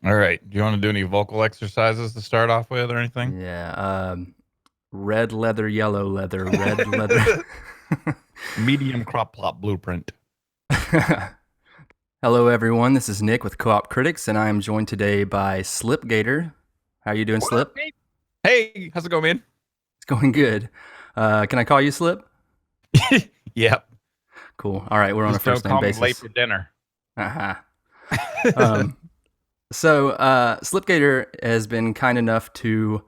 All right. Do you want to do any vocal exercises to start off with or anything? Yeah. Red leather, yellow leather, red leather. Medium crop plot blueprint. Hello, everyone. This is Nick with Co-op Critics, and I am joined today by SlipGator. How you doing, What up, Slip? Nate? Hey, how's it going, man? It's going good. Can I call you Slip? Yep. Cool. All right, we're on a Just don't first name call me late basis. for dinner. Uh-huh. Um, so SlipGator has been kind enough to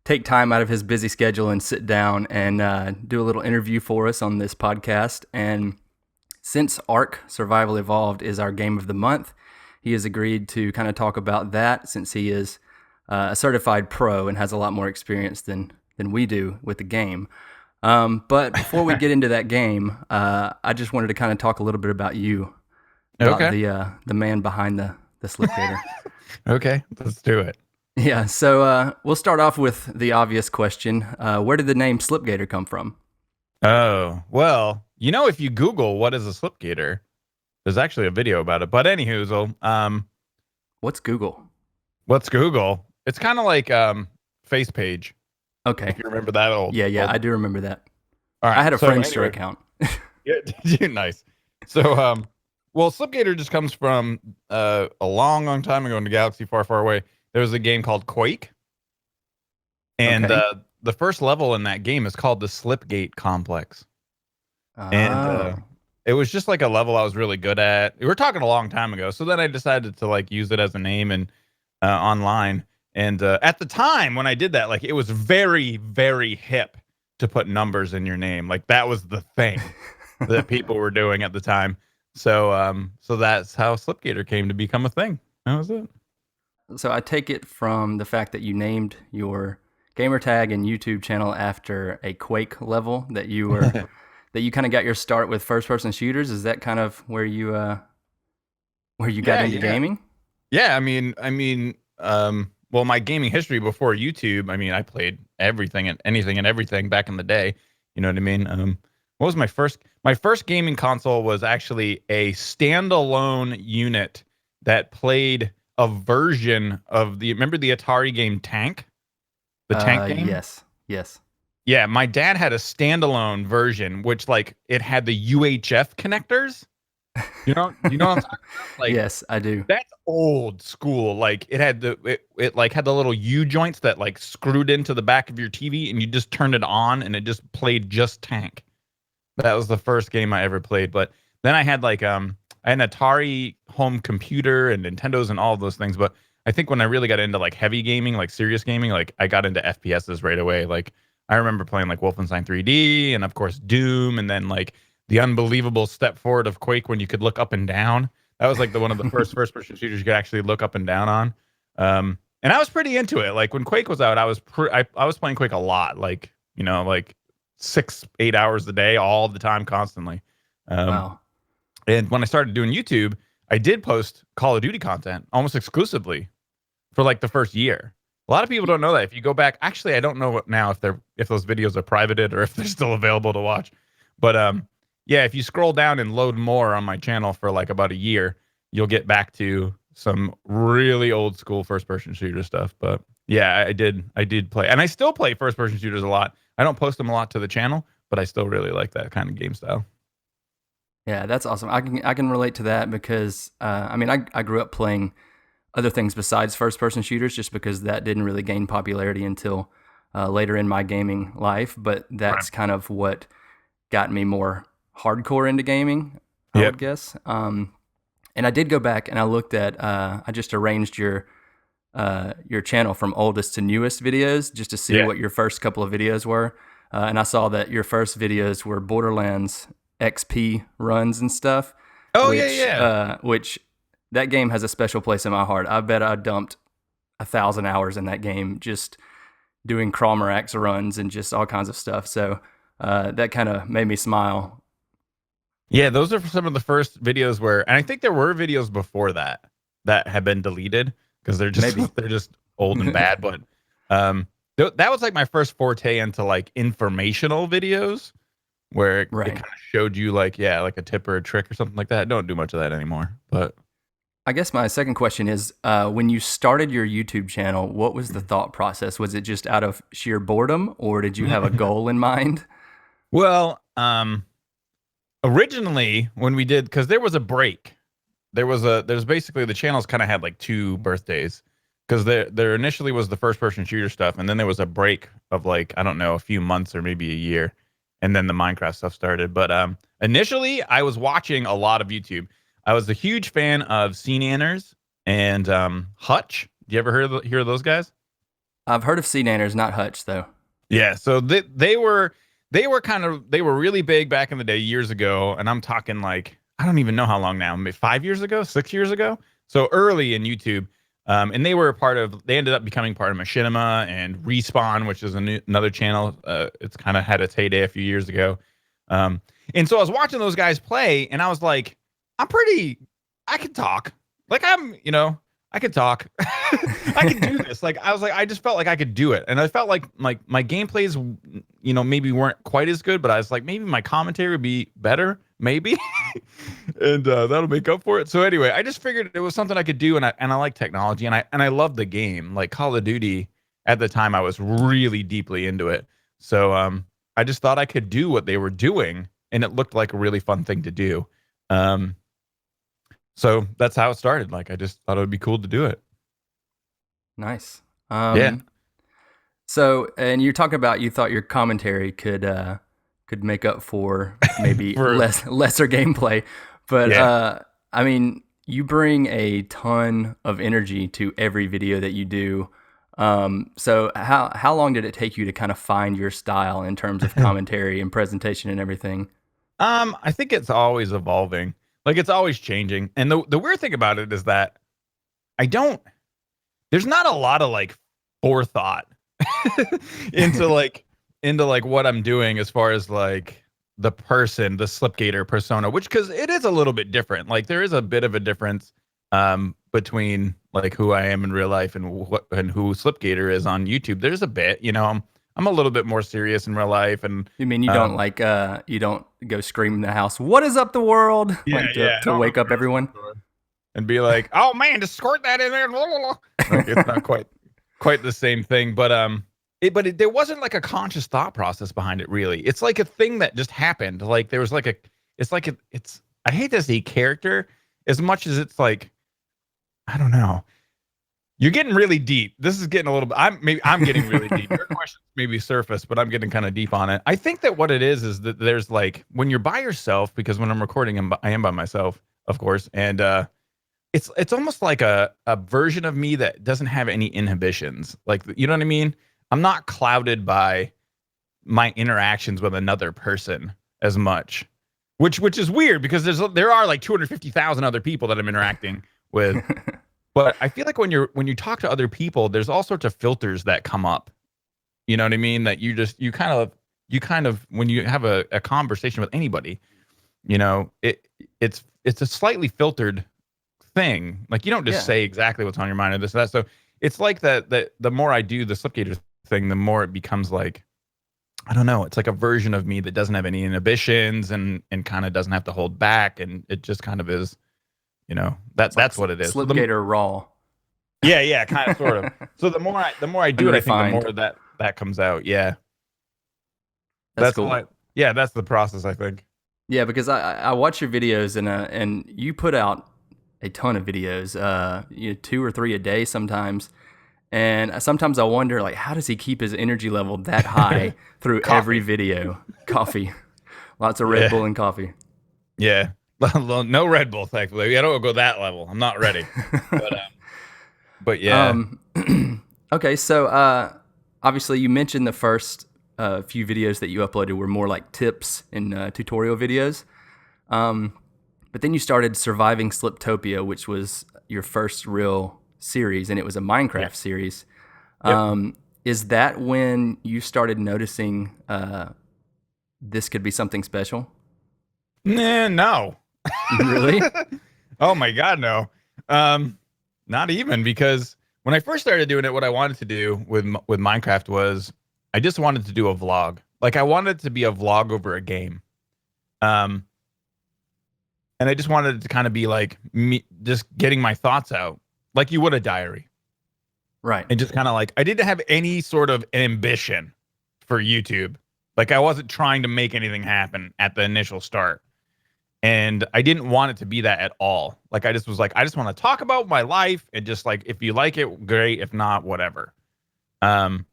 take time out of his busy schedule and sit down and do a little interview for us on this podcast. And since Ark Survival Evolved is our game of the month, he has agreed to kind of talk about that since he is a certified pro and has a lot more experience than we do with the game. But before we get into that game, I just wanted to kind of talk a little bit about you, about Okay. the man behind the SlipGator. Okay. Let's do it. Yeah, so we'll start off with the obvious question. Where did the name SlipGator come from? Oh, well, if you Google what is a SlipGator, there's actually a video about it. But anywho, What's Google? what's Google? It's kind of like Face Page, Okay. if you remember that Yeah, old. I do remember that. All I right. had a So Friendster anyway, account. yeah, nice. So well, SlipGator just comes from a long, long time ago in a galaxy far, far away. There was a game called Quake, and Okay. the first level in that game is called the Slipgate Complex, and Oh. it was just like a level I was really good at. We were talking a long time ago, so then I decided to like use it as a name and online. And at the time when I did that, like it was very, very hip to put numbers in your name. Like that was the thing that people were doing at the time. So that's how SlipGator came to become a thing. That was it. So I take it from the fact that you named your gamer tag and YouTube channel after a Quake level that you kind of got your start with first person shooters. Is that kind of where you got Yeah, into yeah. gaming? Yeah, well, my gaming history before YouTube, I mean, I played everything and anything and everything back in the day. You know what I mean? What was my first? My first gaming console was actually a standalone unit that played a version of remember the Atari game Tank, the tank game. Yes, yes. Yeah, my dad had a standalone version, which like it had the UHF connectors. You know what I'm talking about? Like Yes, I do. that's old school. Like it like had the little U joints that like screwed into the back of your TV and you just turned it on and it just played just Tank. That was the first game I ever played. But then I had like I had an Atari home computer and Nintendos and all of those things. But I think when I really got into like heavy gaming, like serious gaming, like I got into FPSs right away. Like I remember playing like Wolfenstein 3D and of course Doom and then like the unbelievable step forward of Quake when you could look up and down. That was like the one of the first person shooters you could actually look up and down on. And I was pretty into it. Like when Quake was out, I was playing Quake a lot. Like like 6 8 hours a day, all the time, constantly. Um, Wow. and when I started doing YouTube, I did post Call of Duty content almost exclusively for like the first year. A lot of people don't know that. If you go back, actually, I don't know what now if those videos are privated or if they're still available to watch. But yeah, if you scroll down and load more on my channel for like about a year, you'll get back to some really old school first person shooter stuff. But yeah, I did play, and I still play first person shooters a lot. I don't post them a lot to the channel, but I still really like that kind of game style. Yeah, that's awesome. I can relate to that because I mean I grew up playing other things besides first person shooters just because that didn't really gain popularity until later in my gaming life. But Right. that's kind of what got me more hardcore into gaming, I Yep. would guess. And I did go back and I looked at. I just arranged your channel from oldest to newest videos just to see Yeah. what your first couple of videos were. And I saw that your first videos were Borderlands XP runs and stuff, Oh yeah, which yeah. that game has a special place in my heart. I bet I dumped 1,000 hours in that game just doing Crawmerax runs and just all kinds of stuff. So that kind of made me smile. Yeah, those are some of the first videos where, and I think there were videos before that that have been deleted because they're just Maybe. they're just old and bad. But that was like my first forte into like informational videos where it Right. kind of showed you like yeah like a tip or a trick or something like that. I don't do much of that anymore, but I guess my second question is, when you started your YouTube channel, what was the thought process? Was it just out of sheer boredom, or did you have a goal in mind? Well, originally when we did, because there was a break. There's basically the channels kind of had like two birthdays, because there initially was the first person shooter stuff, and then there was a break of like, I don't know, a few months or maybe a year, and then the Minecraft stuff started. But initially I was watching a lot of YouTube. I was a huge fan of SeaNanners and Hutch. Do you ever hear of those guys? I've heard of Sea Nanners, not Hutch, though. Yeah, so they were really big back in the day, years ago, and I'm talking like, I don't even know how long now, maybe 5 years ago, 6 years ago, so early in YouTube. And they ended up becoming part of Machinima and Respawn, which is another channel. It's kind of had its heyday a few years ago. And so I was watching those guys play, and I was like, I could talk. Like, I could talk. I could do this. Like, I was like, I just felt like I could do it. And I felt like my gameplays, maybe weren't quite as good, but I was like, maybe my commentary would be better, maybe. And that'll make up for it. So anyway, I just figured it was something I could do, and I like technology, and I love the game. Like Call of Duty at the time, I was really deeply into it. So I just thought I could do what they were doing, and it looked like a really fun thing to do. So that's how it started. Like, I just thought it would be cool to do it. Nice. Yeah. So, and you're talking about you thought your commentary could make up for maybe lesser gameplay, but Yeah. I mean, you bring a ton of energy to every video that you do. So how long did it take you to kind of find your style in terms of commentary and presentation and everything? I think it's always evolving. Like, it's always changing. And the weird thing about it is that there's not a lot of like forethought into like what I'm doing as far as like the SlipGator persona, which, because it is a little bit different. Like, there is a bit of a difference between like who I am in real life and who SlipGator is on YouTube. There's a bit, I'm a little bit more serious in real life. And You mean you don't you don't go scream in the house, "What is up, the world?" yeah, like yeah, to wake up everyone? and be like, "Oh man, just squirt that in there." Like, it's not quite the same thing, but there wasn't like a conscious thought process behind it, really. It's like a thing that just happened. Like, there was like it's I hate to say character as much as it's like, I don't know. You're getting really deep. This is getting a little bit. I'm getting really deep. Your questions maybe surface, but I'm getting kind of deep on it. I think that what it is that there's like, when you're by yourself, because when I'm recording, I am by myself, of course, and it's almost like a version of me that doesn't have any inhibitions. Like, you know what I mean? I'm not clouded by my interactions with another person as much, which is weird, because there are like 250,000 other people that I'm interacting with. But I feel like when you talk to other people, there's all sorts of filters that come up. You know what I mean? That you kind of when you have a conversation with anybody, it's a slightly filtered thing. Like, you don't just say exactly what's on your mind or this or that. So it's like that the more I do the SlipGator thing, the more it becomes like, I don't know, it's like a version of me that doesn't have any inhibitions and kind of doesn't have to hold back, and it just kind of is. That's what it is. SlipGator raw. Yeah, kind of, sort of. So the more I do it, I think the more that comes out. Yeah, that's cool. That's the process, I think. Yeah, because I watch your videos, and you put out a ton of videos, 2 or 3 a day sometimes. And sometimes I wonder, like, how does he keep his energy level that high through every video? Coffee. Lots of Red Bull and coffee. Yeah. No Red Bull, thankfully. I don't go that level. I'm not ready. But yeah. Okay, so obviously you mentioned the first few videos that you uploaded were more like tips and tutorial videos. But then you started Surviving Sliptopia, which was your first real series, and it was a Minecraft series. Is that when you started noticing this could be something special? No. Really? Oh my God, no. Not even, because when I first started doing it, what I wanted to do with Minecraft was I just wanted to do a vlog. Like, I wanted it to be a vlog over a game. And I just wanted it to kind of be like me just getting my thoughts out like you would a diary. Right. And just kind of like, I didn't have any sort of ambition for YouTube. Like I wasn't trying to make anything happen at the initial start. And I didn't want it to be that at all. Like I just was like, I just want to talk about my life and just like, if you like it, great. If not, whatever. And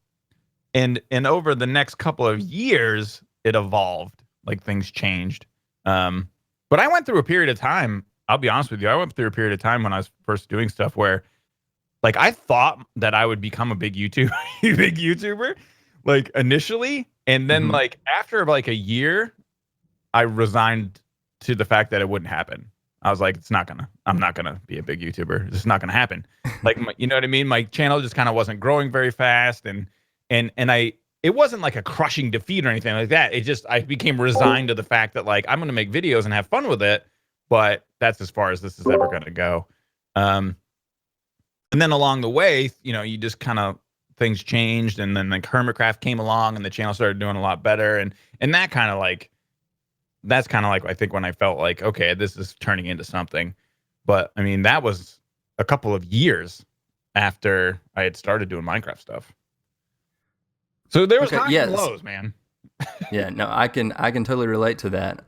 over the next couple of years, it evolved. Like things changed. But I went through a period of time. I'll be honest with you. I went through a period of time when I was first doing stuff where, like, I thought that I would become a big YouTuber, like initially, and then like after like a year, I resigned to the fact that it wouldn't happen. I was like, I'm not gonna be a big YouTuber. It's not gonna happen. Like, you know what I mean? My channel just kind of wasn't growing very fast, and it wasn't like a crushing defeat or anything like that. It just, I became resigned to the fact that like, I'm going to make videos and have fun with it, but that's as far as this is ever going to go. And then along the way, you know, you just kind of, things changed, and then like Hermitcraft came along and the channel started doing a lot better. And that kind of like, that's kind of like, I think when I felt like, okay, this is turning into something. But I mean, that was a couple of years after I had started doing Minecraft stuff. So there was highs and lows, man. Yeah, no, I can totally relate to that.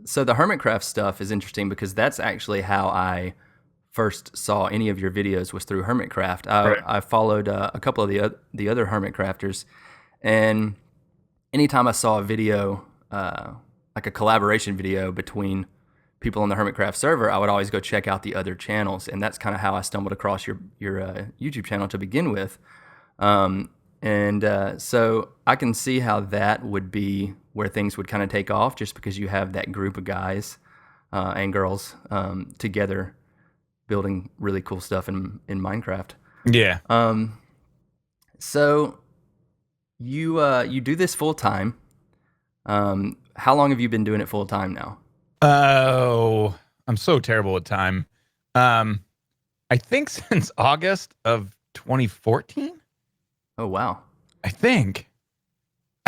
So the Hermitcraft stuff is interesting because that's actually how I first saw any of your videos, was through Hermitcraft. I followed a couple of the other Hermitcrafters, and anytime I saw a video, like a collaboration video between people on the Hermitcraft server, I would always go check out the other channels, and that's kind of how I stumbled across your YouTube channel to begin with. So I can see how that would be where things would kind of take off, just because you have that group of guys and girls together building really cool stuff in Minecraft. Yeah. So you do this full time. How long have you been doing it full time now? Oh, I'm so terrible with time. I think since August of 2014. Oh, wow. I think.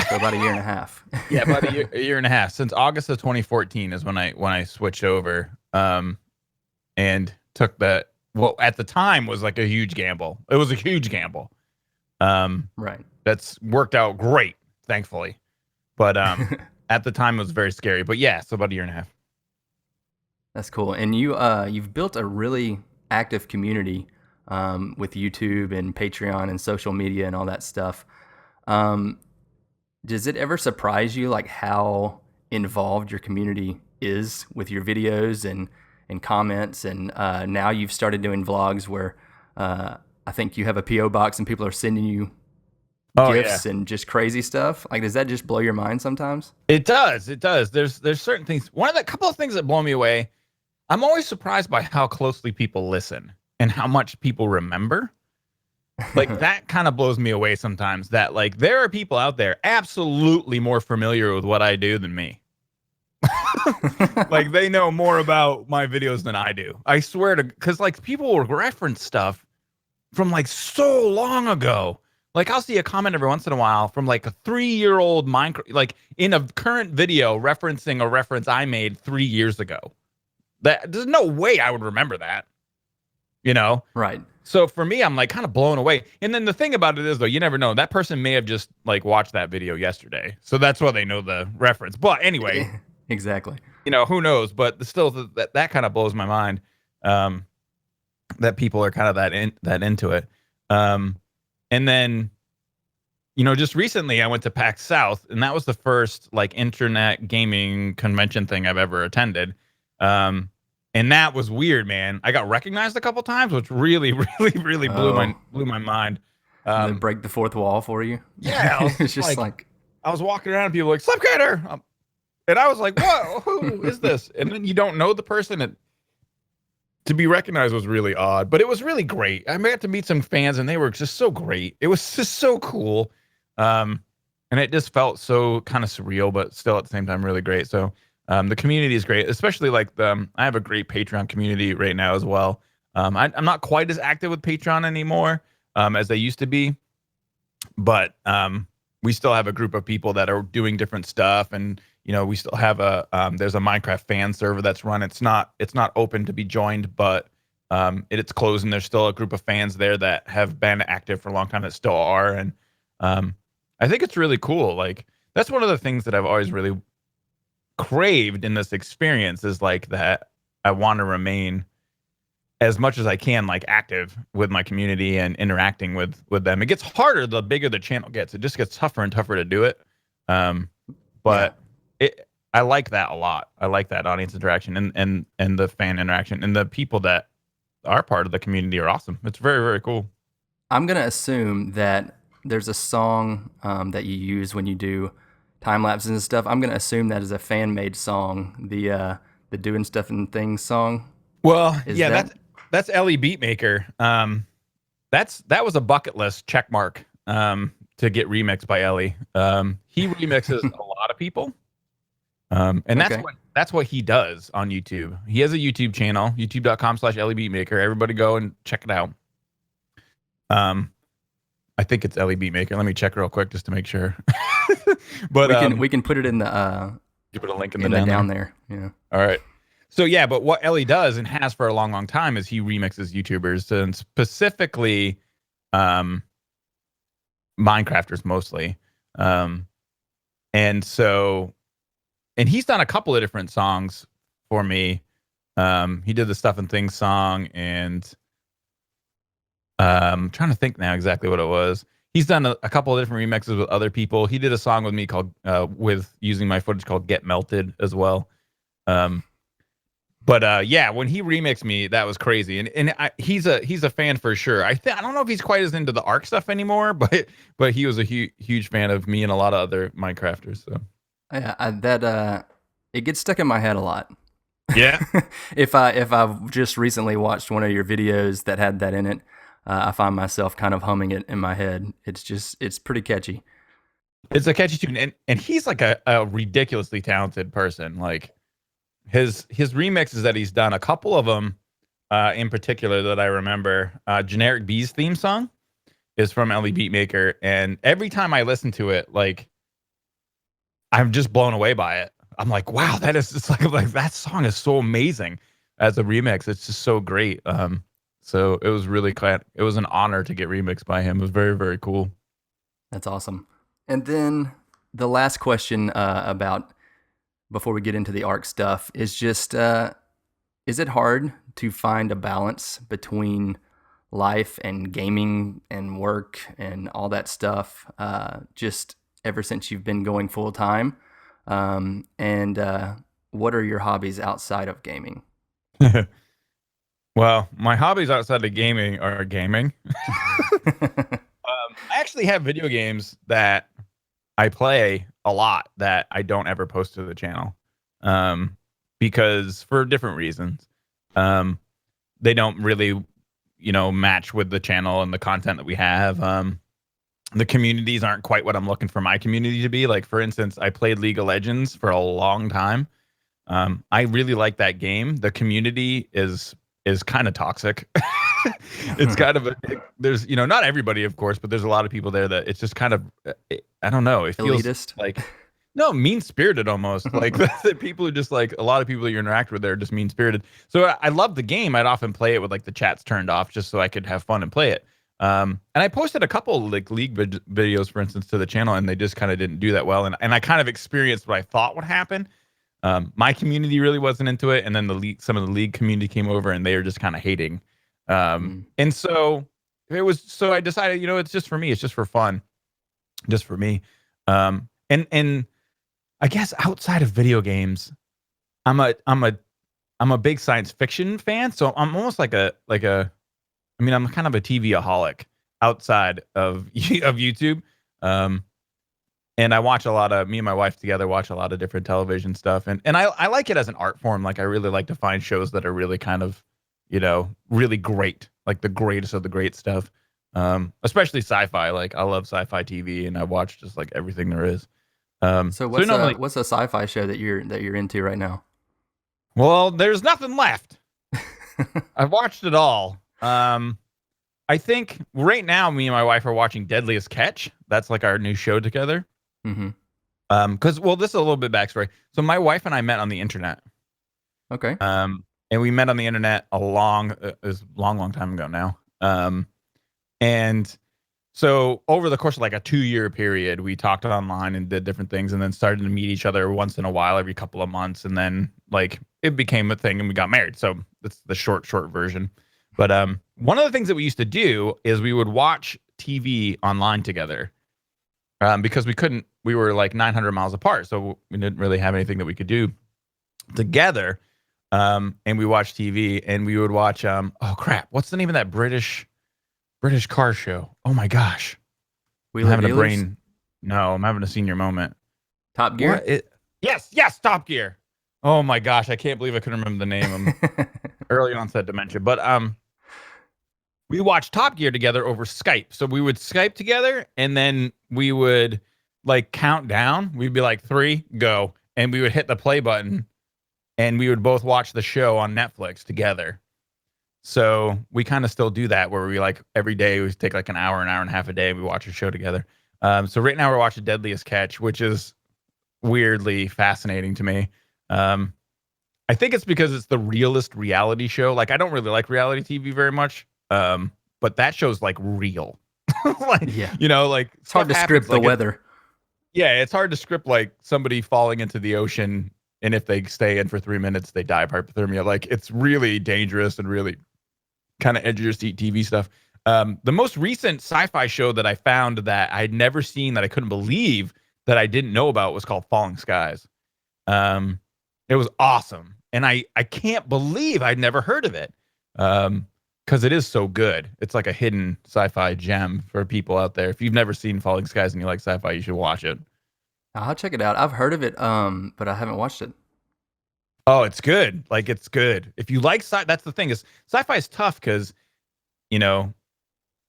So about a year and a half. Yeah, about a year and a half. Since August of 2014 is when I switched over, and took that. Well, at the time was like a huge gamble. It was a huge gamble. Right. That's worked out great, thankfully. But at the time it was very scary. But yeah, so about a year and a half. That's cool. And you've built a really active community with YouTube and Patreon and social media and all that stuff. Does it ever surprise you like how involved your community is with your videos and comments? And now you've started doing vlogs where I think you have a PO box and people are sending you gifts and just crazy stuff. Like, does that just blow your mind sometimes? It does. It does. There's certain things. Couple of things that blow me away. I'm always surprised by how closely people listen and how much people remember. Like that kind of blows me away sometimes, that like there are people out there absolutely more familiar with what I do than me. Like they know more about my videos than I do. I swear to, because like people will reference stuff from like so long ago. Like I'll see a comment every once in a while from like a 3-year-old Minecraft, like in a current video referencing a reference I made 3 years ago. That there's no way I would remember that. You know? Right. So for me, I'm like kind of blown away. And then the thing about it is, though, you never know. That person may have just like watched that video yesterday, so that's why they know the reference. But anyway, exactly. You know, who knows? But still, that kind of blows my mind. That people are kind of that into it. And then, you know, just recently I went to PAX South, and that was the first like internet gaming convention thing I've ever attended. And that was weird, man. I got recognized a couple times, which really blew my mind. Break the fourth wall for you. Yeah, it's just like I was walking around and people were like SlipGator, and I was like, "Whoa, who is this?" And then you don't know the person, and to be recognized was really odd, but it was really great. I got to meet some fans, and they were just so great. It was just so cool, and it just felt so kind of surreal, but still at the same time really great. So. The community is great, especially like I have a great Patreon community right now as well. I'm not quite as active with Patreon anymore as I used to be, but we still have a group of people that are doing different stuff and we still have there's a Minecraft fan server that's run. It's not open to be joined, but it's closed, and there's still a group of fans there that have been active for a long time that still are. And I think it's really cool. Like, that's one of the things that I've always really craved in this experience, is like that I want to remain as much as I can, like, active with my community and interacting with them. It gets harder the bigger the channel gets. It just gets tougher and tougher to do it. But I like that a lot. I like that audience interaction and the fan interaction, and the people that are part of the community are awesome. It's very, very cool. I'm gonna assume that there's a song that you use when you do time lapses and stuff. I'm gonna assume that is a fan made song, the doing stuff and things song. Well, that's Ellie Beatmaker. That was a bucket list check mark to get remixed by Ellie. He remixes a lot of people, and that's what he does on YouTube. He has a YouTube channel, youtube.com/Ellie Beatmaker. Everybody go and check it out. I think it's Ellie Beatmaker. Let me check real quick just to make sure. But we can put it in the you put a link in the down there. Yeah. All right. So yeah, but what Ellie does and has for a long, long time is he remixes YouTubers, and specifically Minecrafters mostly. And he's done a couple of different songs for me. He did the Stuff and Things song, and I'm trying to think now exactly what it was. He's done a couple of different remixes with other people. He did a song with me called with using my footage called Get Melted as well. But yeah, when he remixed me, that was crazy. And he's a fan for sure. I don't know if he's quite as into the Ark stuff anymore, but he was a huge fan of me and a lot of other Minecrafters. So yeah, it gets stuck in my head a lot. Yeah. If I've just recently watched one of your videos that had that in it, I find myself kind of humming it in my head. It's pretty catchy. It's a catchy tune, and he's like a ridiculously talented person. Like, his remixes that he's done, a couple of them in particular that I remember, Generic Bees theme song is from Ellie Beatmaker, and every time I listen to it, like, I'm just blown away by it. I'm like, wow, it's like that song is so amazing as a remix. It's just so great. So it was really it was an honor to get remixed by him. It was very, very cool. That's awesome. And then the last question about before we get into the Ark stuff is just, is it hard to find a balance between life and gaming and work and all that stuff, just ever since you've been going full time? And what are your hobbies outside of gaming? Well, my hobbies outside of gaming are gaming. I actually have video games that I play a lot that I don't ever post to the channel, because for different reasons. They don't really, match with the channel and the content that we have. The communities aren't quite what I'm looking for my community to be. Like, for instance, I played League of Legends for a long time. I really like that game. The community is kind of toxic. It's kind of there's not everybody, of course, but there's a lot of people there that it's just kind of I don't know, it feels elitist, like mean spirited almost. Like, the people who just, like, a lot of people that you interact with, they're just mean spirited. So I love the game. I'd often play it with, like, the chats turned off just so I could have fun and play it. And I posted a couple, like, league videos, for instance, to the channel, and they just kind of didn't do that well. And I kind of experienced what I thought would happen. My community really wasn't into it, and then some of the league community came over, and they were just kind of hating. And so I decided, it's just for me. It's just for fun, just for me. And I guess outside of video games, I'm a big science fiction fan. So I'm almost I'm kind of a TV-aholic outside of YouTube. And I watch me and my wife together watch a lot of different television stuff. And I like it as an art form. Like, I really like to find shows that are really kind of, really great, like the greatest of the great stuff. Especially sci-fi. Like, I love sci-fi TV, and I watch just like everything there is. So what's a sci-fi show that you're into right now? Well, there's nothing left. I've watched it all. I think right now me and my wife are watching Deadliest Catch. That's like our new show together. Mm-hmm. Because well, this is a little bit backstory. So my wife and I met on the internet. Okay. And we met on the internet it was a long time ago now. And so over the course of like a 2-year period, we talked online and did different things, and then started to meet each other once in a while, every couple of months, and then like it became a thing, and we got married. So that's the short version. But one of the things that we used to do is we would watch TV online together, because we were like 900 miles apart, so we didn't really have anything that we could do together. And we watched TV, and we would watch oh crap, what's the name of that British car show? Oh my gosh. I'm having a brain. No, I'm having a senior moment. Top Gear? Yes, Top Gear. Oh my gosh, I can't believe I couldn't remember the name. Early onset dementia. But we watched Top Gear together over Skype. So we would Skype together, and then we would like count down. We'd be like 3, go. And we would hit the play button, and we would both watch the show on Netflix together. So we kind of still do that, where we like every day we take like an hour and a half a day. We watch a show together. So right now we're watching Deadliest Catch, which is weirdly fascinating to me. I think it's because it's the realest reality show. Like I don't really like reality TV very much, but that show's like real. Like, yeah, you know, like it's hard to script the weather. Yeah, it's hard to script like somebody falling into the ocean, and if they stay in for 3 minutes, they die of hypothermia. Like it's really dangerous and really kind of edge of your seat TV stuff. The most recent sci-fi show that I found that I'd never seen, that I couldn't believe that I didn't know about, was called Falling Skies. It was awesome, and I can't believe I'd never heard of it, because it is so good. It's like a hidden sci-fi gem for people out there. If you've never seen Falling Skies and you like sci-fi, you should watch it. I'll check it out. I've heard of it, but I haven't watched it. Oh, it's good. Like it's good. If you like that's the thing, is sci-fi is tough because, you know,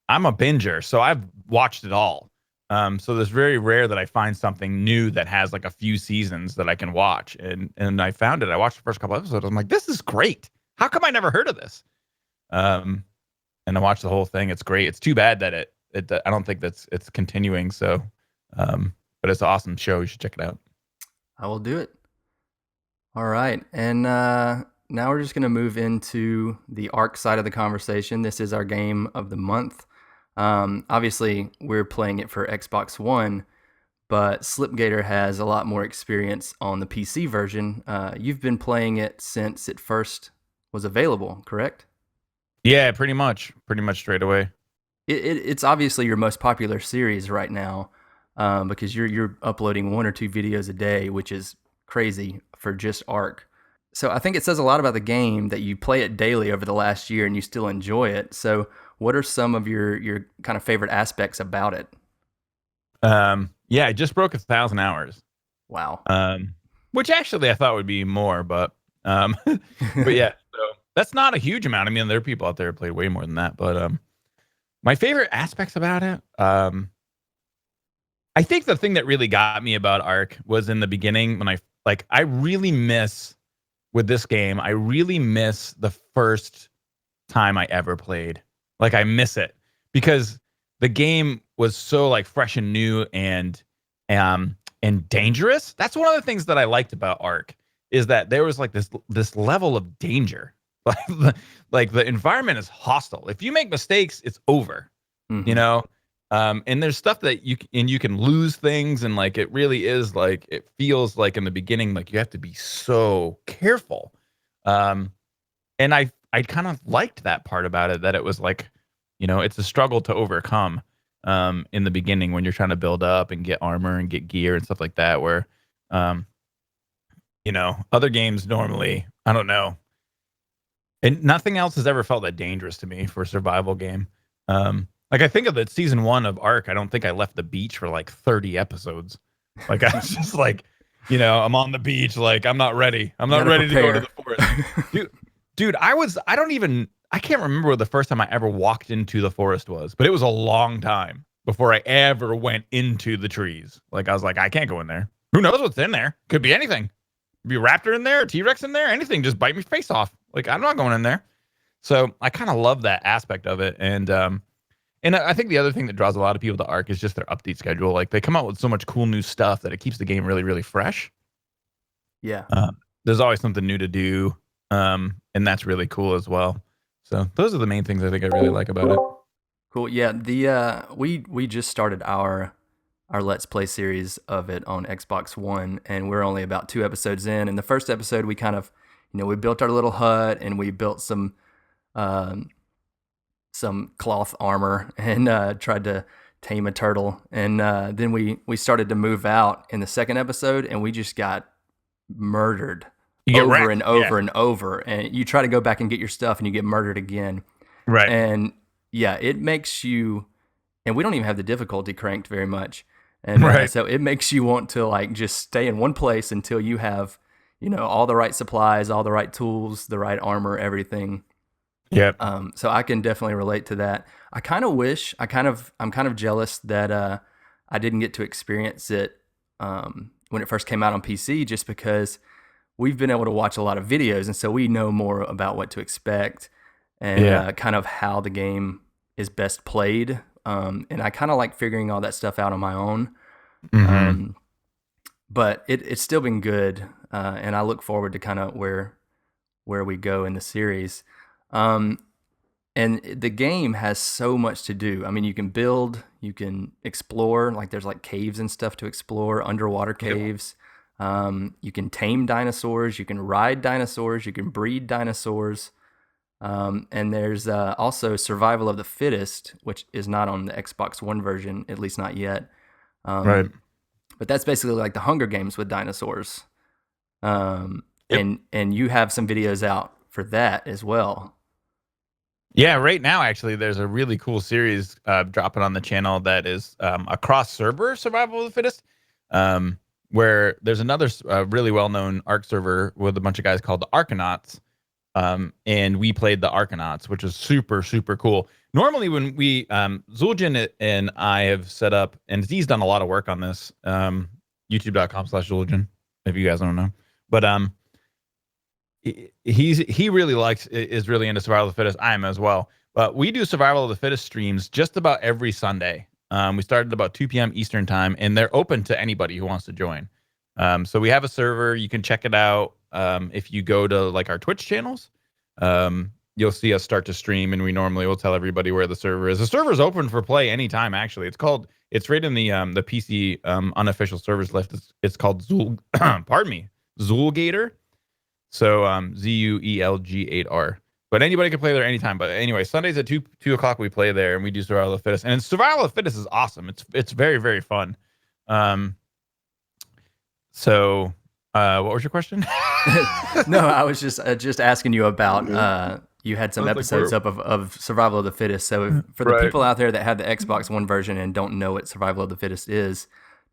I'm a binger, so I've watched it all. So it's very rare that I find something new that has like a few seasons that I can watch. And I found it. I watched the first couple episodes. I'm like, this is great. How come I never heard of this? And I watched the whole thing. It's great. It's too bad that I don't think it's continuing. So, but it's an awesome show. You should check it out. I will do it. All right. And now we're just going to move into the Ark side of the conversation. This is our game of the month. Obviously, we're playing it for Xbox One, but SlipGator has a lot more experience on the PC version. You've been playing it since it first was available, correct? Yeah, pretty much straight away. It's obviously your most popular series right now, because you're uploading 1 or 2 videos a day, which is crazy for just Ark. So I think it says a lot about the game that you play it daily over the last year and you still enjoy it. So what are some of your kind of favorite aspects about it? Yeah, I just broke 1,000 hours. Wow. Which actually I thought would be more, but but yeah, so that's not a huge amount. I mean, there are people out there who play way more than that, but my favorite aspects about it, I think the thing that really got me about Ark was in the beginning when I really miss with this game. I really miss the first time I ever played. Like I miss it because the game was so like fresh and new and dangerous. That's one of the things that I liked about Ark, is that there was like this level of danger. Like the environment is hostile. If you make mistakes, it's over. Mm-hmm. You know? And there's stuff that you can lose things, and like it really is like, it feels like in the beginning like you have to be so careful. And I kind of liked that part about it, that it was like, you know, it's a struggle to overcome in the beginning when you're trying to build up and get armor and get gear and stuff like that, where you know, other games normally, I don't know, and nothing else has ever felt that dangerous to me for a survival game. Like I think of the season 1 of Ark, I don't think I left the beach for like 30 episodes. Like I was just like, you know, I'm on the beach, like I'm not ready. I'm not ready to go to the forest. Dude, I can't remember what the first time I ever walked into the forest was, but it was a long time before I ever went into the trees. Like I was like, I can't go in there. Who knows what's in there? Could be anything. Could be a raptor in there, a T-Rex in there, anything. Just bite me face off. Like I'm not going in there. So I kind of love that aspect of it. And And I think the other thing that draws a lot of people to Ark is just their update schedule. Like they come out with so much cool new stuff that it keeps the game really, really fresh. Yeah. There's always something new to do, and that's really cool as well. So those are the main things I think I really like about it. Cool. Yeah. The we just started our Let's Play series of it on Xbox One, and we're only about 2 episodes in. And the first episode, we kind of, we built our little hut and we built some cloth armor and tried to tame a turtle. And then we started to move out in the second episode, and we just got murdered over and over and over. And you try to go back and get your stuff, and you get murdered again. Right. And yeah, it makes you, and we don't even have the difficulty cranked very much. And so it makes you want to like just stay in one place until you have, all the right supplies, all the right tools, the right armor, everything. Yeah. So I can definitely relate to that. I'm kind of jealous that I didn't get to experience it when it first came out on PC, just because we've been able to watch a lot of videos, and so we know more about what to expect and kind of how the game is best played. And I kind of like figuring all that stuff out on my own. Mm-hmm. But it's still been good, and I look forward to kind of where we go in the series. And the game has so much to do. I mean, you can build, you can explore, like there's like caves and stuff to explore, underwater caves. You can tame dinosaurs, you can ride dinosaurs, you can breed dinosaurs. And there's also Survival of the Fittest, which is not on the Xbox One version, at least not yet. Right. But that's basically like the Hunger Games with dinosaurs. And you have some videos out for that as well. Yeah, right now actually there's a really cool series dropping on the channel that is a cross-server Survival of the Fittest, where there's another really well-known Ark server with a bunch of guys called the Arkanauts, and we played the Arkanauts, which is super, super cool. Normally when we, Zul'jin and I have set up, and he's done a lot of work on this, youtube.com/Zul'jin, if you guys don't know, but he really is really into Survival of the Fittest. I am as well. But we do Survival of the Fittest streams just about every Sunday. We started about 2 p.m. Eastern time, and they're open to anybody who wants to join. So we have a server. You can check it out. If you go to like our Twitch channels, you'll see us start to stream, and we normally will tell everybody where the server is. The server is open for play anytime. Actually, it's right in the PC unofficial servers list. It's called SlipGator. So ZUELG8R. But anybody can play there anytime. But anyway, Sundays at 2 o'clock we play there, and we do Survival of the Fittest. And Survival of the Fittest is awesome. It's very, very fun. So what was your question? No, I was just asking you about you had some episodes up of Survival of the Fittest. So for the people out there that have the Xbox One version and don't know what Survival of the Fittest is,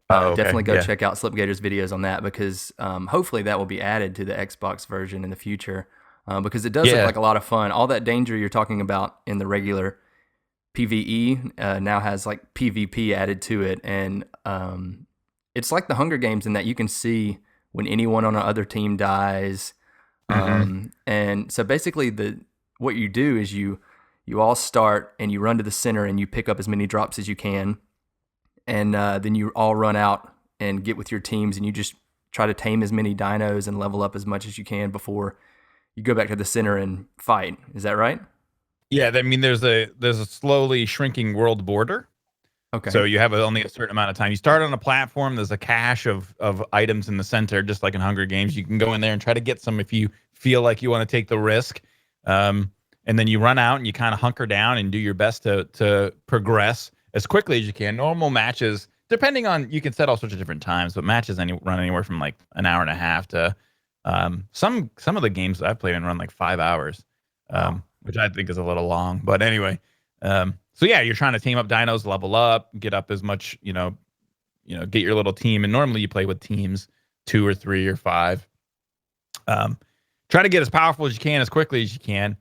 definitely go check out SlipGator's videos on that, because hopefully that will be added to the Xbox version in the future, because it does look like a lot of fun. All that danger you're talking about in the regular PvE now has like PvP added to it, and it's like the Hunger Games in that you can see when anyone on another team dies. And so basically what you do is you all start and you run to the center and you pick up as many drops as you can. And then you all run out and get with your teams, and you just try to tame as many dinos and level up as much as you can before you go back to the center and fight. Is that right? Yeah, I mean, there's a slowly shrinking world border. Okay. So you have only a certain amount of time. You start on a platform. There's a cache of items in the center, just like in Hunger Games. You can go in there and try to get some if you feel like you want to take the risk. And then you run out and you kind of hunker down and do your best to progress as quickly as you can. Normal matches, depending on, you can set all sorts of different times, but matches run anywhere from like an hour and a half to some of the games that I've played in run like 5 hours, which I think is a little long. But anyway, so yeah, you're trying to tame up dinos, level up, get up as much, get your little team. And normally you play with teams 2 or 3 or 5. Try to get as powerful as you can as quickly as you can.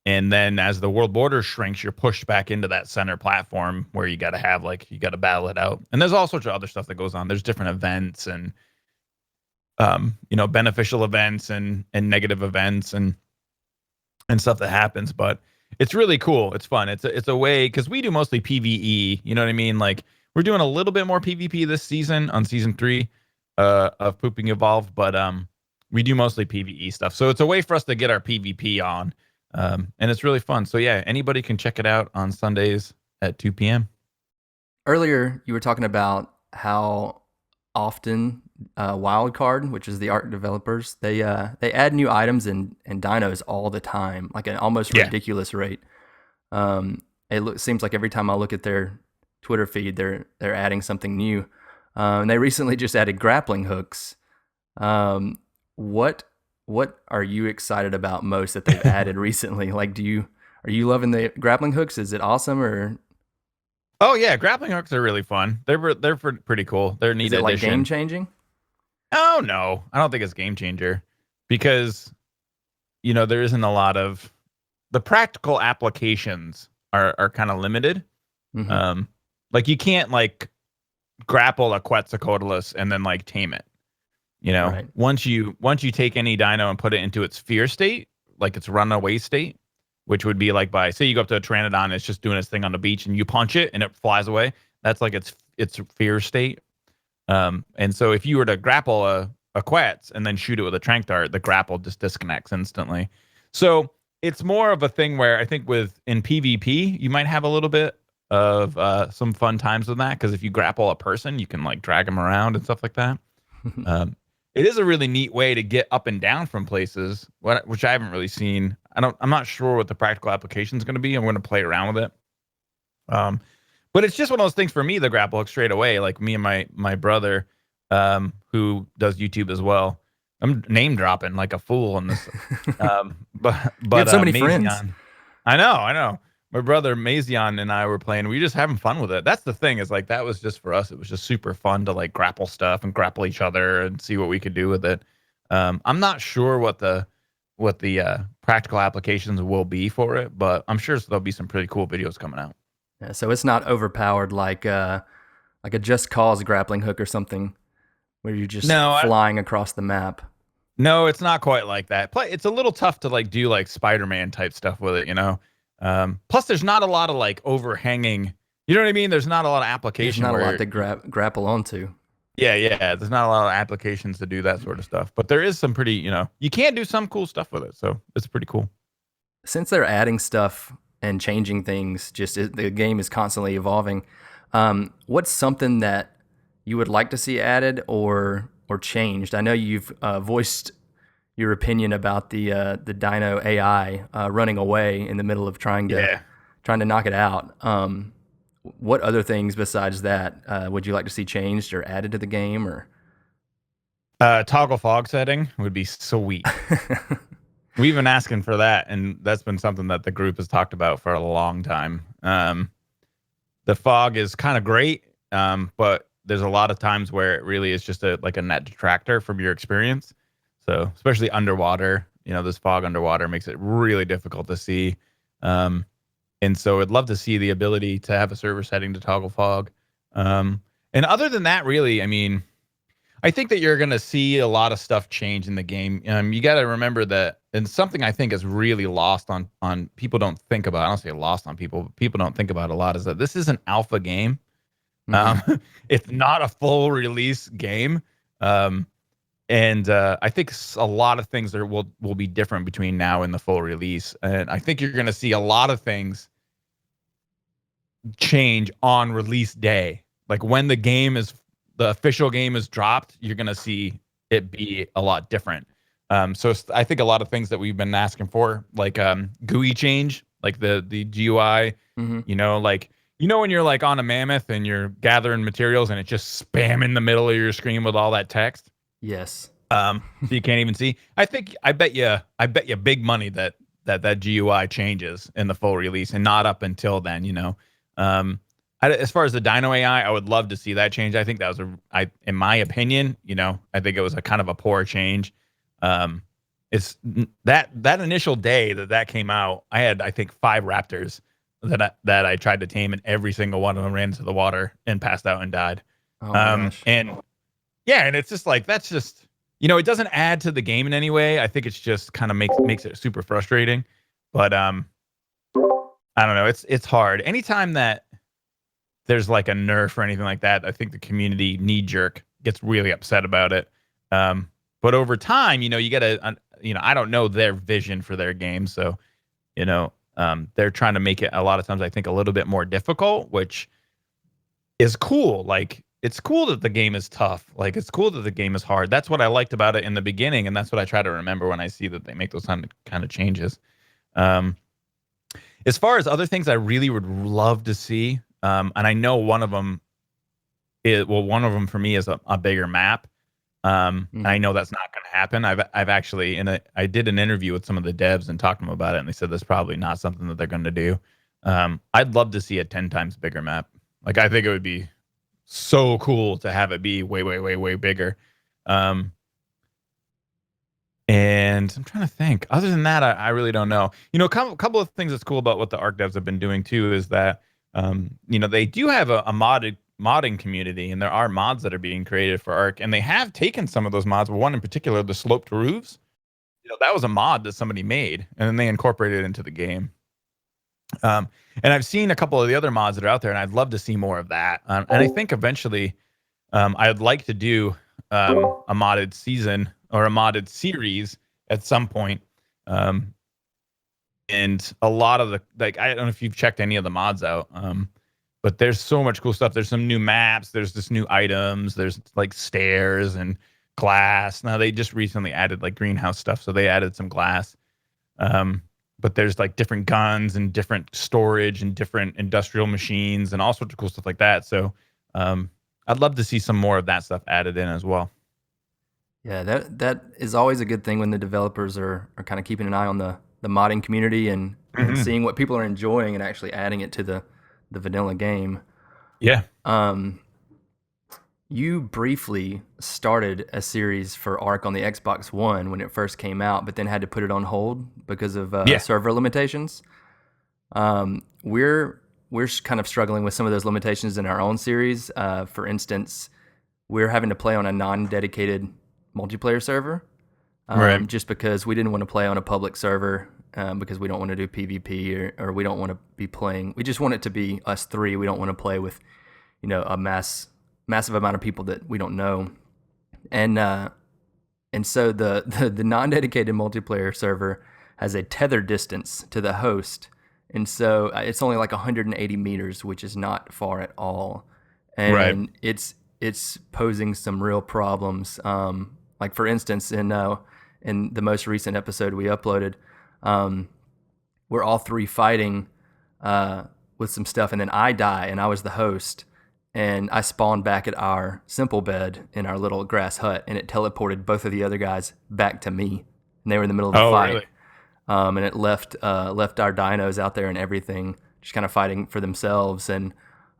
And then as the world border shrinks, you're pushed back into that center platform where you got to battle it out. And there's all sorts of other stuff that goes on. There's different events and, beneficial events and negative events and stuff that happens. But It's really cool. It's fun. It's a way, because we do mostly PvE. You know what I mean? Like we're doing a little bit more PvP this season on season 3 of Pooping Evolved, but we do mostly PvE stuff. So it's a way for us to get our PvP on, and it's really fun. So yeah, anybody can check it out on Sundays at 2 p.m. Earlier, you were talking about how often Wildcard, which is the Ark developers, they add new items and dinos all the time, like an almost ridiculous rate. Seems like every time I look at their Twitter feed, they're adding something new. And they recently just added grappling hooks. What are you excited about most that they've added recently? Like, are you loving the grappling hooks? Is it awesome or? Oh yeah, grappling hooks are really fun. They're pretty cool. They're neat. Is it like addition. game changing? Oh no, I don't think it's game changer, because there isn't a lot of the practical applications are kind of limited. Mm-hmm. Like you can't like grapple a Quetzalcoatlus and then like tame it. Right. Once you take any dino and put it into its fear state, like its runaway state, which would be like say you go up to a Pteranodon and it's just doing its thing on the beach and you punch it and it flies away. That's like its fear state. And so if you were to grapple a Quetz and then shoot it with a trank dart, the grapple just disconnects instantly. So it's more of a thing where I think in PvP, you might have a little bit of some fun times with that, because if you grapple a person, you can like drag them around and stuff like that. It is a really neat way to get up and down from places, which I haven't really seen. I'm not sure what the practical application is going to be. I'm going to play around with it. But it's just one of those things for me, the grapple hook straight away. Like me and my brother, who does YouTube as well. I'm name dropping like a fool on this. But you have so many friends. I know. My brother Mazion and I were playing. We were just having fun with it. That's the thing, is like that was just for us. It was just super fun to like grapple stuff and grapple each other and see what we could do with it. I'm not sure what the practical applications will be for it, but I'm sure there'll be some pretty cool videos coming out. Yeah, so it's not overpowered like a Just Cause grappling hook or something, where you're just flying across the map. No, it's not quite like that. It's a little tough to like do like Spider-Man type stuff with it, Plus, there's not a lot of like overhanging. You know what I mean? There's not a lot of application. There's not a lot to grapple onto. Yeah. There's not a lot of applications to do that sort of stuff. But there is some pretty, you can do some cool stuff with it. So it's pretty cool. Since they're adding stuff and changing things, the game is constantly evolving. What's something that you would like to see added or changed? I know you've voiced your opinion about the Dino AI running away in the middle of trying to knock it out. What other things besides that would you like to see changed or added to the game? Or toggle fog setting would be sweet. We've been asking for that, and that's been something that the group has talked about for a long time. The fog is kind of great, but there's a lot of times where it really is just a net detractor from your experience. So especially underwater, this fog underwater makes it really difficult to see. And so I'd love to see the ability to have a server setting to toggle fog. And other than that, really, I mean, I think that you're going to see a lot of stuff change in the game. You got to remember that, and something I think is really lost on people don't think about. I don't say lost on people, but people don't think about a lot, is that this is an alpha game. Mm-hmm. It's not a full release game. And I think a lot of things will be different between now and the full release. And I think you're going to see a lot of things change on release day. Like when the official game is dropped, you're going to see it be a lot different. So I think a lot of things that we've been asking for, like GUI change, like the GUI, mm-hmm. When you're like on a mammoth and you're gathering materials and it's just spam in the middle of your screen with all that text. Yes. So you can't even see. I bet you big money that GUI changes in the full release and not up until then, as far as the Dino AI, I would love to see that change. I think that was in my opinion, I think it was a kind of a poor change. It's that initial day that came out, I had, I think, 5 raptors that I tried to tame, and every single one of them ran into the water and passed out and died. Oh my gosh. And yeah, and it's just like, that's just, it doesn't add to the game in any way. I think it's just kind of makes it super frustrating. But I don't know. It's hard. Anytime that there's like a nerf or anything like that, I think the community knee jerk gets really upset about it. But over time, you gotta, I don't know their vision for their game, so they're trying to make it a lot of times, I think, a little bit more difficult, which is cool. Like, it's cool that the game is tough. Like, it's cool that the game is hard. That's what I liked about it in the beginning, and that's what I try to remember when I see that they make those kind of changes. Um, as far as other things I really would love to see, and I know one of them one of them for me is a bigger map. And I know that's not going to happen. I've actually I did an interview with some of the devs and talked to them about it, and they said that's probably not something that they're going to do. I'd love to see a 10 times bigger map. Like, I think it would be so cool to have it be way, way, way, way bigger. And I'm trying to think. Other than that, I really don't know. A couple of things that's cool about what the Ark devs have been doing too is that they do have a modding community, and there are mods that are being created for Ark, and they have taken some of those mods. But one in particular, the sloped roofs, that was a mod that somebody made, and then they incorporated it into the game. And I've seen a couple of the other mods that are out there, and I'd love to see more of that. And I think eventually, I'd like to do a modded season or a modded series at some point. And a lot of I don't know if you've checked any of the mods out, but there's so much cool stuff. There's some new maps. There's just new items. There's like stairs and glass. Now they just recently added like greenhouse stuff, so they added some glass. But there's like different guns and different storage and different industrial machines and all sorts of cool stuff like that. So I'd love to see some more of that stuff added in as well. Yeah, that is always a good thing when the developers are kind of keeping an eye on the modding community and seeing what people are enjoying and actually adding it to the vanilla game. Yeah. You briefly started a series for Ark on the Xbox One when it first came out, but then had to put it on hold because of server limitations. We're kind of struggling with some of those limitations in our own series. For instance, we're having to play on a non-dedicated multiplayer server, right, just because we didn't want to play on a public server, because we don't want to do PvP or we don't want to be playing. We just want it to be us three. We don't want to play with, a massive amount of people that we don't know. And so the non-dedicated multiplayer server has a tether distance to the host. And so it's only like 180 meters, which is not far at all. And it's posing some real problems. Like, for instance, in the most recent episode we uploaded, we're all three fighting with some stuff, and then I die, and I was the host, and I spawned back at our simple bed in our little grass hut, and it teleported both of the other guys back to me, and they were in the middle of the fight. Really? And it left our dinos out there and everything, just kind of fighting for themselves. And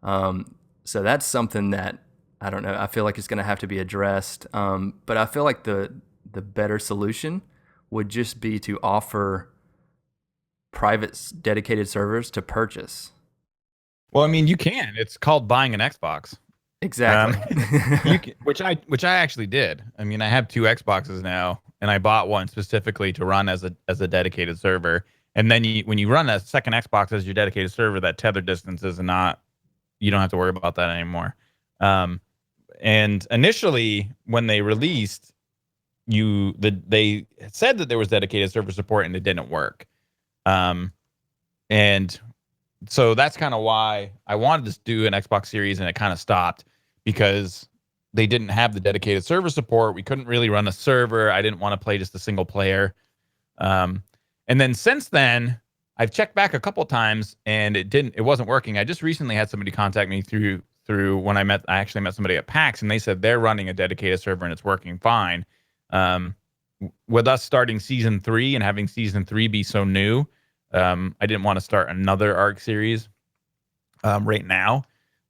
so that's something that, I don't know, I feel like it's going to have to be addressed. But I feel like the better solution would just be to offer private dedicated servers to purchase. Well, I mean, you can. It's called buying an Xbox. Exactly. Which I actually did. I mean, I have 2 Xboxes now, and I bought one specifically to run as a dedicated server. And then when you run a second Xbox as your dedicated server, that tether distance is not. You don't have to worry about that anymore. And initially, when they released, they said that there was dedicated server support, and it didn't work. And so that's kind of why I wanted to do an Xbox Series, and it kind of stopped because they didn't have the dedicated server support. We couldn't really run a server. I didn't want to play just a single player. And then since then, I've checked back a couple times, and it wasn't working. I just recently had somebody contact me through when I actually met somebody at PAX, and they said they're running a dedicated server and it's working fine. With us starting season 3 and having season 3 be so new, I didn't want to start another Ark series right now,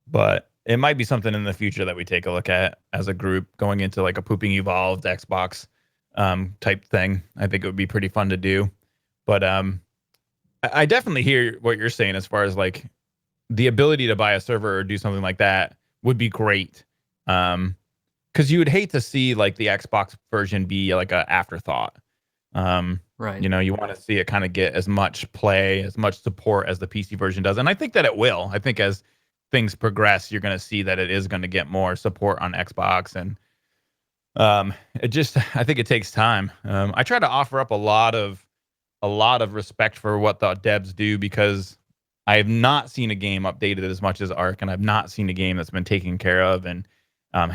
but it might be something in the future that we take a look at as a group going into like a pooping evolved Xbox type thing. I think it would be pretty fun to do. But I definitely hear what you're saying as far as like the ability to buy a server or do something like that would be great. Because you would hate to see like the Xbox version be like an afterthought. Right. You know, you want to see it kind of get as much play, as much support as the PC version does. And I think that it will. I think as things progress, you're going to see that it is going to get more support on Xbox. And it just, I think it takes time. I try to offer up a lot of respect for what the devs do, because I have not seen a game updated as much as Ark, and I've not seen a game that's been taken care of, and I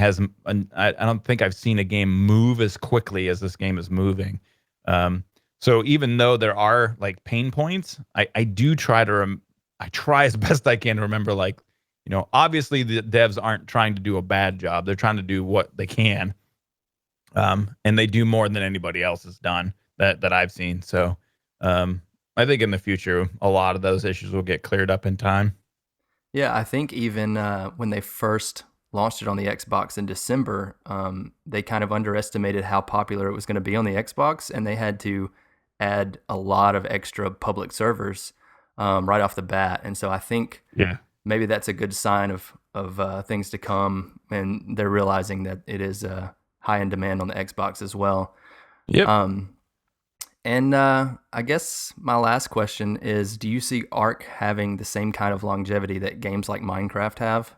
don't think I've seen a game move as quickly as this game is moving. So even though there are like pain points, I do try to I try as best I can to remember, like, you know, obviously the devs aren't trying to do a bad job. They're trying to do what they can. And they do more than anybody else has done that I've seen. So I think in the future, a lot of those issues will get cleared up in time. Yeah, I think even when they first launched it on the Xbox in December, they kind of underestimated how popular it was going to be on the Xbox, and they had to add a lot of extra public servers right off the bat. And so I think Yeah. maybe that's a good sign of things to come, and they're realizing that it is high in demand on the Xbox as well. Yep. And I guess my last question is, do you see Ark having the same kind of longevity that games like Minecraft have?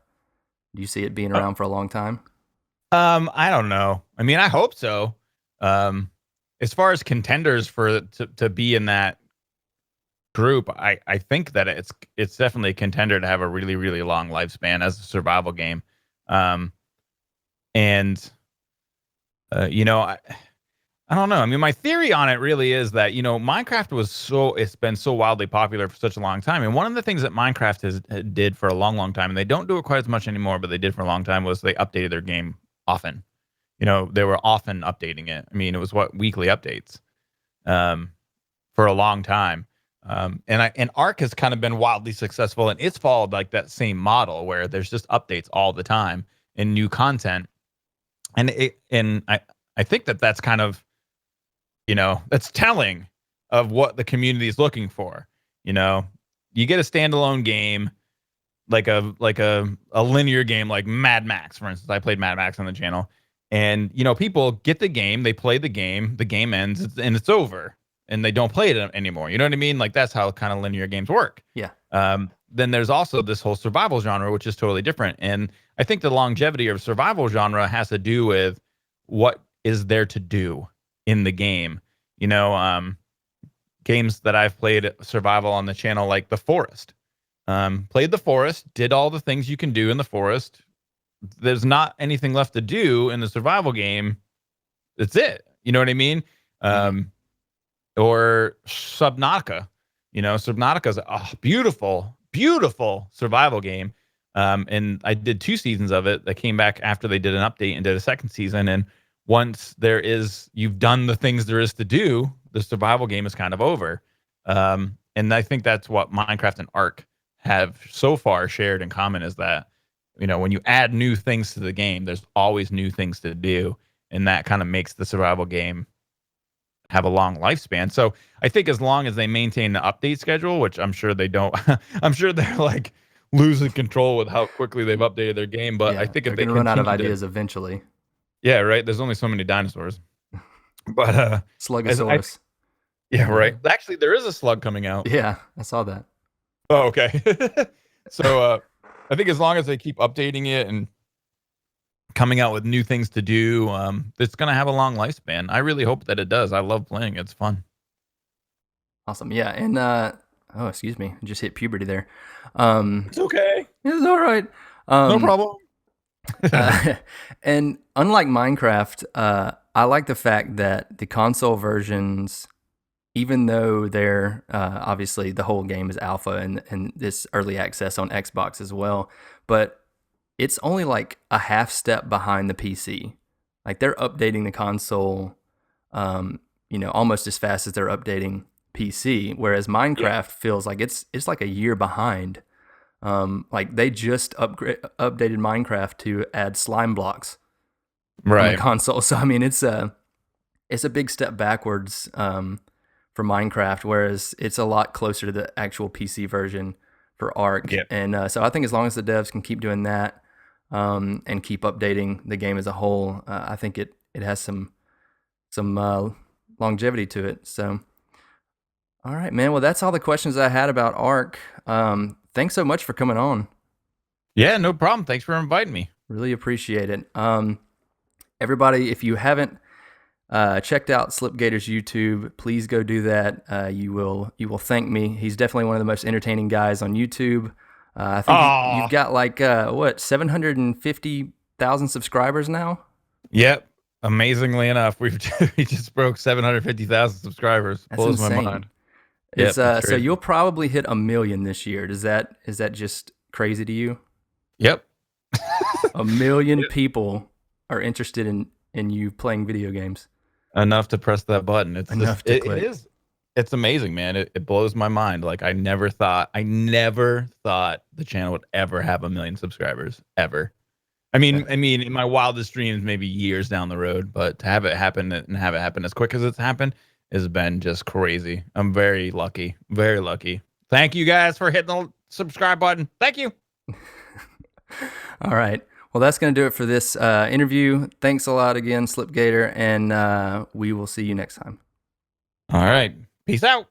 Do you see it being around for a long time? I don't know. I mean, I hope so. As far as contenders for to be in that group, I think that it's definitely a contender to have a really, really long lifespan as a survival game. And you know, I don't know. I mean, my theory on it really is that, you know, Minecraft it's been so wildly popular for such a long time. And one of the things that Minecraft did for a long, long time, and they don't do it quite as much anymore, but they did for a long time, was they updated their game often. You know, they were often updating it. I mean, it was weekly updates for a long time. And Ark has kind of been wildly successful, and it's followed like that same model where there's just updates all the time and new content. And I think that that's kind of, you know, that's telling of what the community is looking for. You know, you get a standalone game, like a linear game like Mad Max, for instance. I played Mad Max on the channel, and you know, people get the game, the game ends, and it's over, and they don't play it anymore. You know what I mean? Like, that's how kind of linear games work. Yeah. Then there's also this whole survival genre, which is totally different. And I think the longevity of survival genre has to do with what is there to do in the game. You know, games that I've played survival on the channel, like The Forest. Played The Forest, did all the things you can do in the forest. There's not anything left to do in the survival game. That's it. You know what I mean? Or Subnautica. You know, Subnautica is a beautiful, beautiful survival game. And I did 2 seasons of it. That came back after they did an update and did a second season. And once you've done the things there is to do, the survival game is kind of over. And I think that's what Minecraft and Ark have so far shared in common, is that, you know, when you add new things to the game, there's always new things to do. And that kind of makes the survival game have a long lifespan. So I think as long as they maintain the update schedule, which I'm sure they don't, I'm sure they're like losing control with how quickly they've updated their game. But Yeah, I think they're if they going to run out of continue ideas eventually. yeah, right. There's only so many dinosaurs. But Slugosaurus. yeah, right. Actually, there is a slug coming out. Yeah, I saw that. Oh, okay. So I think as long as they keep updating it and coming out with new things to do, it's going to have a long lifespan. I really hope that it does. I love playing. It's fun. Awesome. Yeah, and oh, excuse me, I just hit puberty there. It's okay. It's all right. No problem. And unlike Minecraft, I like the fact that the console versions, even though they're obviously the whole game is alpha and this early access on Xbox as well, but it's only like a half step behind the PC. Like, they're updating the console, you know, almost as fast as they're updating PC, whereas Minecraft feels like it's like a year behind. Like, they just updated Minecraft to add slime blocks on the console. So I mean, it's a big step backwards for Minecraft, whereas it's a lot closer to the actual PC version for Ark. Yep. And so I think as long as the devs can keep doing that and keep updating the game as a whole, I think it has some longevity to it. So All right, man. Well, that's all the questions I had about Ark. Thanks so much for coming on. Yeah, no problem. Thanks for inviting me. Really appreciate it. Everybody, if you haven't checked out SlipGator's YouTube, please go do that. You will thank me. He's definitely one of the most entertaining guys on YouTube. I think you've got like 750,000 subscribers now. Yep. Amazingly enough, we just broke 750,000 subscribers. That's Blows insane. my mind. It's Yep, so you'll probably hit 1 million this year. Is that just crazy to you? Yep. 1 million people are interested in you playing video games. Enough to press that button. It's Enough just, to click. it is. It's amazing, man. It blows my mind. Like I never thought the channel would ever have 1 million subscribers ever. I mean, in my wildest dreams, maybe years down the road, but to have it happen and have it happen as quick as it's happened has been just crazy. I'm very lucky. Very lucky. Thank you guys for hitting the subscribe button. Thank you. All right. Well, that's going to do it for this interview. Thanks a lot again, SlipGator, and we will see you next time. All right. Peace out.